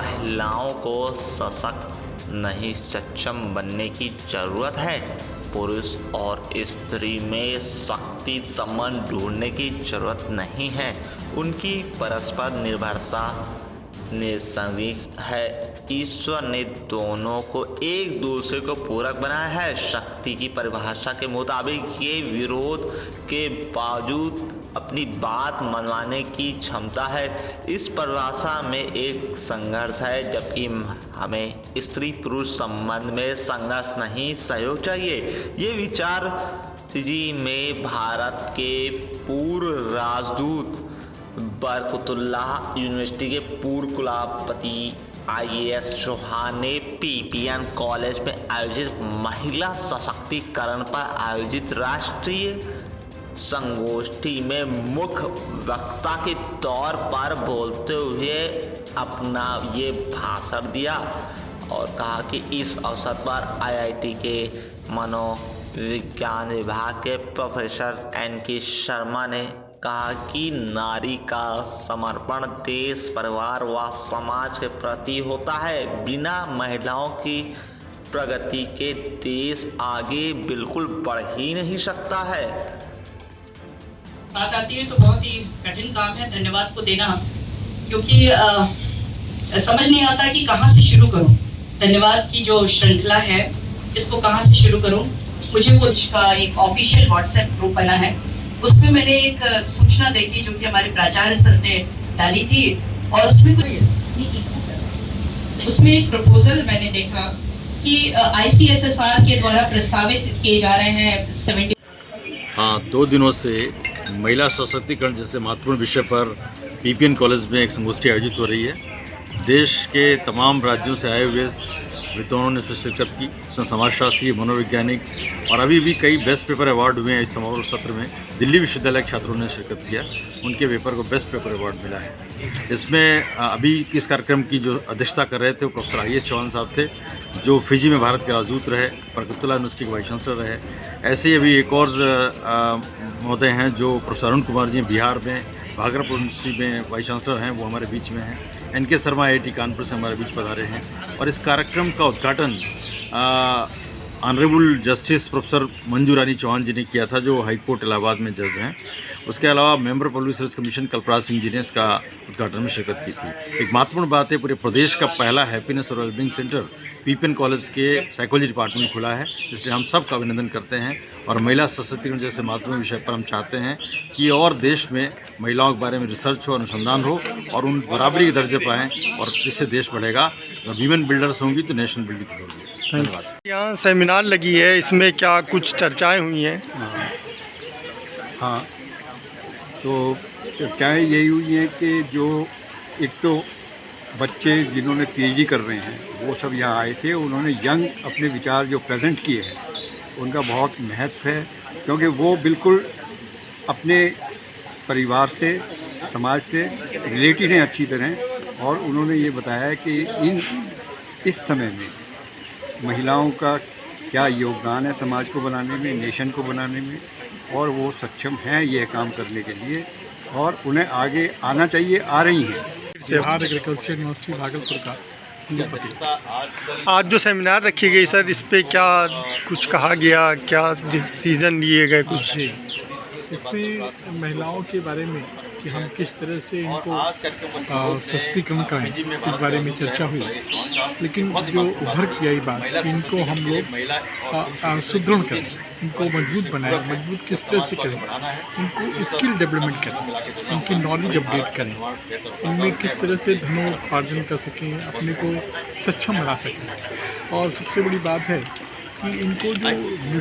महिलाओं को सशक्त नहीं सक्षम बनने की ज़रूरत है। पुरुष और स्त्री में शक्ति संबंध ढूंढने की ज़रूरत नहीं है। उनकी परस्पर निर्भरता निसंदिग्ध है। ईश्वर ने दोनों को एक दूसरे को पूरक बनाया है। शक्ति की परिभाषा के मुताबिक ये विरोध के बावजूद अपनी बात मनवाने की क्षमता है। इस परिभाषा में एक संघर्ष है, जबकि हमें स्त्री पुरुष संबंध में संघर्ष नहीं, सहयोग चाहिए। ये विचार फिजी में भारत के पूर्व राजदूत बरकतुल्लाह यूनिवर्सिटी के पूर्व कुलपति IAS चौहान ने PPN कॉलेज में आयोजित महिला सशक्तिकरण पर आयोजित राष्ट्रीय संगोष्ठी में मुख्य वक्ता के तौर पर बोलते हुए अपना ये भाषण दिया और कहा कि इस अवसर पर IIT के मनोविज्ञान विभाग के प्रोफेसर NK शर्मा ने कहा कि नारी का समर्पण देश, परिवार व समाज के प्रति होता है। बिना महिलाओं की प्रगति के देश आगे बिल्कुल बढ़ ही नहीं सकता है। बात आती है तो बहुत ही कठिन काम है धन्यवाद को देना, क्योंकि समझ नहीं आता कि कहाँ से शुरू करूँ। धन्यवाद की जो श्रृंखला है इसको कहाँ से शुरू करूँ। मुझे कुछ का एक ऑफिशियल व्हाट्सएप ग्रुप बना है, उसमें मैंने एक सूचना देखी जो कि हमारे प्राचार्य सर ने डाली थी और उसमें एक प्रपोजल मैंने देखा कि ICSSR के द्वारा प्रस्तावित किए जा रहे हैं 70। हाँ, 2 दिनों से महिला सशक्तिकरण जैसे महत्वपूर्ण विषय पर PPN कॉलेज में एक संगोष्ठी आयोजित हो रही है। देश के तमाम राज्यों से आए हुए विद्वानों ने शिरकत की। इसमें समाजशास्त्री, मनोवैज्ञानिक और अभी भी कई बेस्ट पेपर अवार्ड हुए हैं। इस समारोह सत्र में दिल्ली विश्वविद्यालय के छात्रों ने शिरकत किया, उनके पेपर को बेस्ट पेपर अवार्ड मिला है। इसमें अभी इस कार्यक्रम की जो अध्यक्षता कर रहे थे वो प्रोफेसर IAS चौहान साहब थे, जो फिजी में भारत के राजदूत रहे, बरकतुल्लाह यूनिवर्सिटी के वाइस चांसलर रहे। ऐसे ही अभी एक और महोदय हैं जो प्रोफेसर अरुण कुमार जी बिहार में भागलपुर यूनिवर्सिटी में वाइस चांसलर हैं, वो हमारे बीच में हैं। NK शर्मा IIT कानपुर से हमारे बीच पधारे हैं और इस कार्यक्रम का उद्घाटन honourable justice professor Manju Rani Chauhan जी ने किया था, जो हाई कोर्ट इलाहाबाद में जज हैं। उसके अलावा member public service commission Kalpraj Singh ji ने इसका उद्घाटन में शिरकत की थी। एक महत्वपूर्ण बात है, पूरे प्रदेश का पहला हैप्पीनेस और वेलबींग सेंटर PPN कॉलेज के साइकोलॉजी डिपार्टमेंट में खुला है, इसलिए हम सबका अभिनंदन करते हैं। और महिला सशक्तिकरण जैसे महत्वपूर्ण विषय पर हम चाहते हैं कि और देश में महिलाओं के बारे में रिसर्च हो, अनुसंधान हो और उन बराबरी के दर्जे पाएँ, और जिससे देश बढ़ेगा। और वीमेन बिल्डर्स होंगी तो नेशन बिल्डिंग होगी। धन्यवाद। यहाँ सेमिनार लगी है, इसमें क्या कुछ चर्चाएं हुई हैं? हाँ, तो चर्चाएँ यही हुई हैं कि जो एक तो बच्चे जिन्होंने PhD कर रहे हैं वो सब यहाँ आए थे, उन्होंने यंग अपने विचार जो प्रेजेंट किए हैं उनका बहुत महत्व है, क्योंकि वो बिल्कुल अपने परिवार से, समाज से रिलेटेड हैं अच्छी तरह। और उन्होंने ये बताया है कि इस समय में महिलाओं का क्या योगदान है समाज को बनाने में, नेशन को बनाने में, और वो सक्षम हैं ये काम करने के लिए और उन्हें आगे आना चाहिए, आ रही हैं। बिहार एग्रीकल्चर यूनिवर्सिटी भागलपुर का कुलपति। आज जो सेमिनार रखी गई सर, इस पे क्या कुछ कहा गया, क्या डिसीजन लिए गए कुछ? इसमें महिलाओं के बारे में कि हम किस तरह से इनको सशक्तिकरण करें, इस बारे में चर्चा हुई। लेकिन जो उभर की आई बात, इनको हम लोग सुदृढ़ करें, इनको मजबूत बनाएं। मजबूत किस तरह से करें? इनको स्किल डेवलपमेंट करें, इनकी नॉलेज अपडेट करें, इनमें किस तरह से धनोपार्जन कर सकें, अपने को सक्षम बना सकें। और सबसे बड़ी बात है कि इनको जो